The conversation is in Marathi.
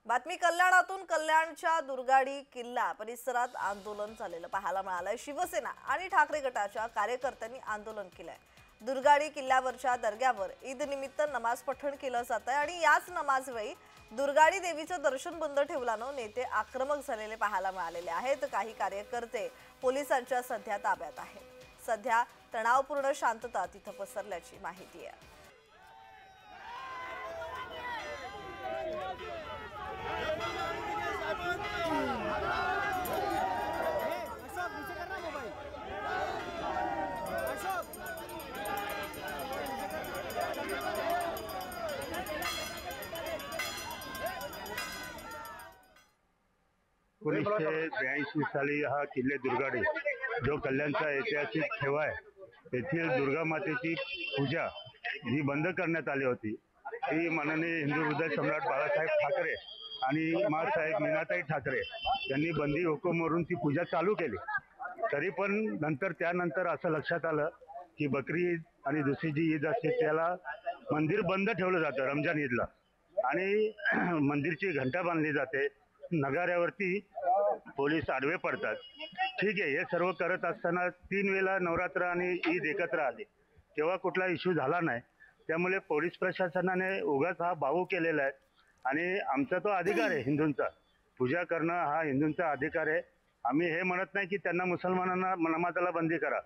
बातमी कल्याणातून कल्याणच्या दुर्गाडी किल्ला परिसरात आंदोलन झालेलं पाहायला मिळालंय। शिवसेना आणि ठाकरे गटाच्या कार्यकर्त्यांनी आंदोलन केलंय। दुर्गाडी किल्ल्यावरच्या दर्ग्यावर ईद निमित्त नमाज पठण केलं जात आहे आणि याच नमाजवेळी दुर्गाडी देवीचं दर्शन बंद ठेवल्यानं नेते आक्रमक झालेले पाहायला मिळालेले आहेत। काही कार्यकर्ते पोलिसांच्या सध्या ताब्यात आहेत। सध्या तणावपूर्ण शांतता तिथं पसरल्याची माहिती आहे। एकोणीसशे साली हा किल्ले दुर्गाडी जो कल्याणचा ऐतिहासिक ठेवा आहे, तेथील दुर्गा मातेची पूजा जी बंद करण्यात आली होती, ती माननीय हिंदू हृदय सम्राट बाळासाहेब ठाकरे आणि माँसाहेब मीनाताई ठाकरे यांनी बंदी हुकूमवरून ती पूजा चालू केली। तरी पण त्यानंतर असं लक्षात आलं की बकरी ईद आणि दुसरी जी ईद असते त्याला मंदिर बंद ठेवलं जातं रमजान ईदला, आणि मंदिरची घंटा बांधली जाते, नगाऱ्यावरती पोलीस आडवे पडतात। ठीक आहे, हे सर्व करत असताना 3 वेळा नवरात्र आणि ईद एकत्र आली, तेव्हा कुठला इश्यू झाला नाही। त्यामुळे पोलीस प्रशासनाने उगाच हा बाऊ केलेला आहे आणि आमचा तो अधिकार आहे हिंदूंचा, पूजा करणं हा हिंदूंचा अधिकार आहे। आम्ही हे म्हणत नाही की त्यांना मुसलमानांना नमाजाला बंदी करा,